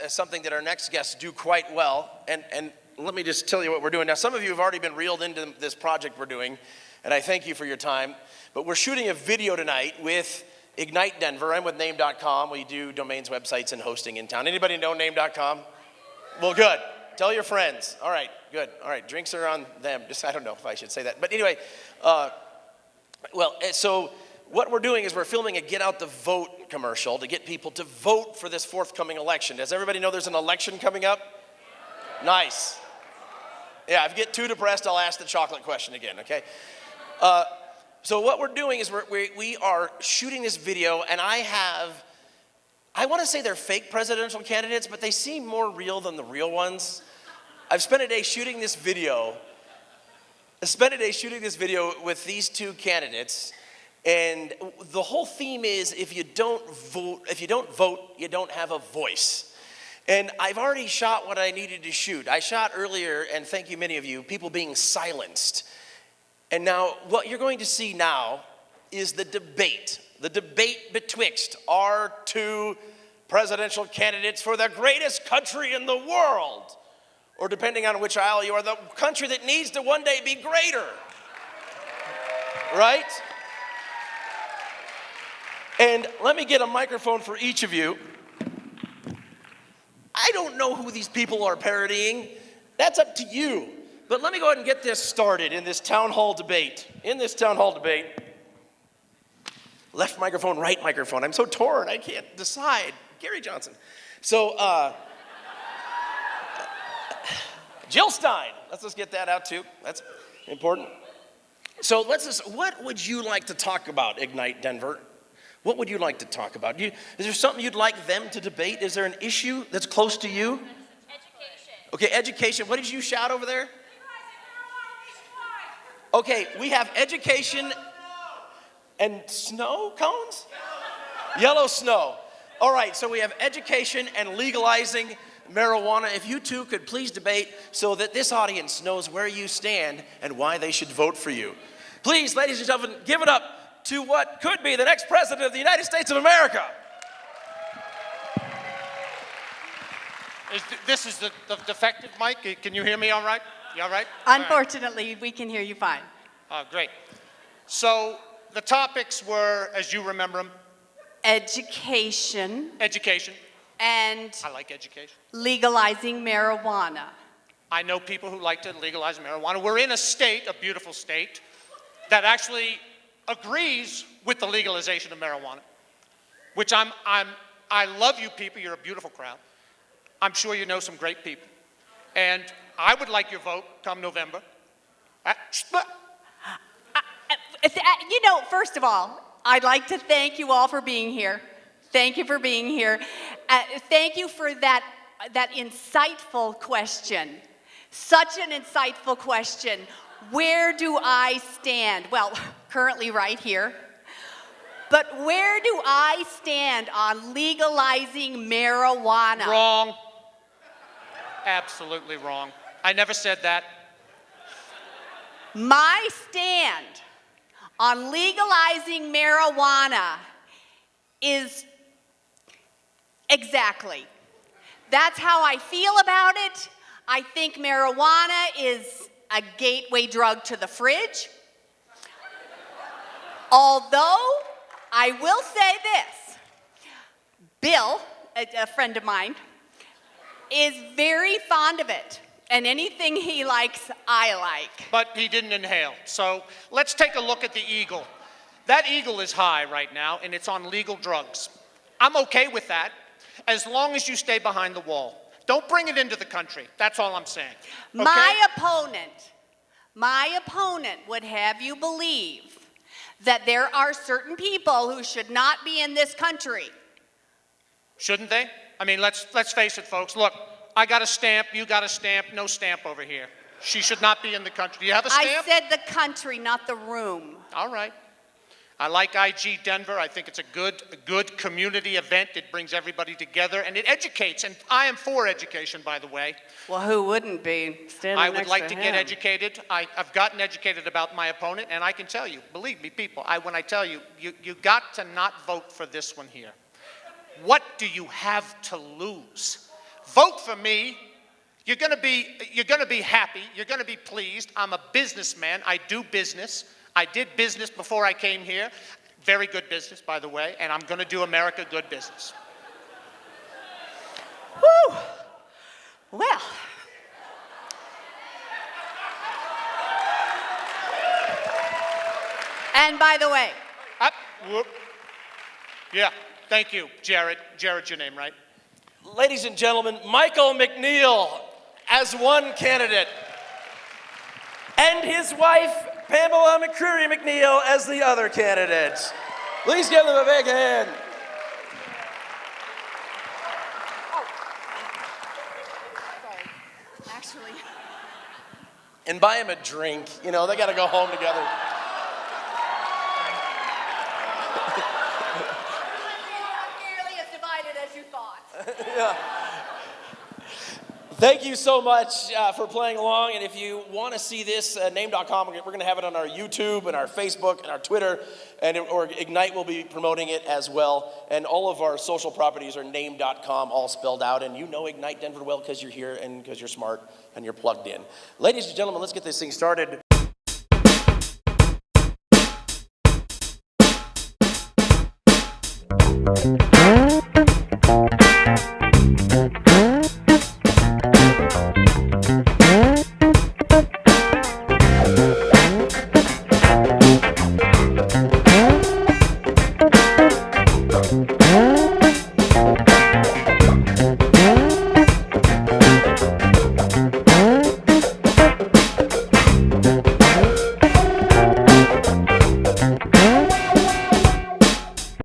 Is something that our next guests do quite well, and let me just tell you what we're doing. Now, some of you have already been reeled into this project we're doing, and I thank you for your time, but we're shooting a video tonight with Ignite Denver. I'm with Name.com. We do domains, websites, and hosting in town. Anybody know Name.com? Well, good. Tell your friends. All right, good. All right, drinks are on them. Just, I don't know if I should say that. But anyway, so what we're doing is we're filming a Get Out the Vote commercial to get people to vote for this forthcoming election. Does everybody know there's an election coming up? Nice. Yeah, if you get too depressed, I'll ask the chocolate question again, okay? So what we're doing is we are shooting this video, and I want to say they're fake presidential candidates, but they seem more real than the real ones. I've spent a day shooting this video. With these two candidates. And the whole theme is if you don't vote, you don't have a voice. And I've already shot what I needed to shoot. I shot earlier, and thank you many of you, people being silenced. And now what you're going to see now is the debate betwixt our two presidential candidates for the greatest country in the world. Or depending on which aisle you are, the country that needs to one day be greater. Right? And let me get a microphone for each of you. I don't know who these people are parodying. That's up to you. But let me go ahead and get this started in this town hall debate. Left microphone, right microphone. I'm so torn, I can't decide. Gary Johnson. So, Jill Stein. Let's just get that out too. That's important. So what would you like to talk about, Ignite Denver? What would you like to talk about? Is there something you'd like them to debate? Is there an issue that's close to you? Education. Okay, education. What did you shout over there? Okay, we have education and snow cones? Yellow snow. All right, so we have education and legalizing marijuana. If you two could please debate so that this audience knows where you stand and why they should vote for you. Please, ladies and gentlemen, give it up to what could be the next president of the United States of America. This is the defective mic. Can you hear me all right? You all right? Unfortunately, we can hear you fine. Great. So the topics were, as you remember them, Education and I like education. legalizing marijuana. I know people who like to legalize marijuana. We're in a state, a beautiful state, that actually agrees with the legalization of marijuana, which I love you people. You're a beautiful crowd. I'm sure you know some great people. And I would like your vote come November. First of all, I'd like to thank you all for being here. Thank you for being here. Thank you for that insightful question. Such an insightful question. Where do I stand? Well, currently right here. But where do I stand on legalizing marijuana? Wrong. Absolutely wrong. I never said that. My stand on legalizing marijuana is exactly. That's how I feel about it. I think marijuana is a gateway drug to the fridge. Although, I will say this. Bill, a friend of mine, is very fond of it. And anything he likes, I like. But he didn't inhale. So let's take a look at the eagle. That eagle is high right now, and it's on legal drugs. I'm okay with that, as long as you stay behind the wall. Don't bring it into the country. That's all I'm saying. Okay? My opponent would have you believe that there are certain people who should not be in this country. Shouldn't they? I mean, let's face it, folks. Look, I got a stamp, you got a stamp, no stamp over here. She should not be in the country. Do you have a I stamp? said the country, not the room. All right. I like IG Denver. I think it's a good community event. It brings everybody together and it educates. And I am for education, by the way. Well, who wouldn't be standing I would next like to him? get educated. I've gotten educated about my opponent, and I can tell you, believe me, people, when I tell you, you got to not vote for this one here. What do you have to lose? Vote for me. You're gonna be happy. You're gonna be pleased. I'm a businessman. I do business. I did business before I came here. Very good business, by the way, and I'm gonna do America good business. Whew. Well. And by the way, Whoop. Yeah, thank you, Jared. Jared's your name, right? Ladies and gentlemen, Michael McNeil as one candidate, and his wife, Pamela McCreary McNeil, as the other candidate. Please give them a big hand. actually, And buy him a drink. You know, they got to go home together. not nearly as divided as you thought. Yeah. Thank you so much for playing along. And if you want to see this, name.com, we're going to have it on our YouTube and our Facebook and our Twitter. Or Ignite will be promoting it as well. And all of our social properties are name.com, all spelled out. And you know Ignite Denver well because you're here and because you're smart and you're plugged in. Ladies and gentlemen, let's get this thing started.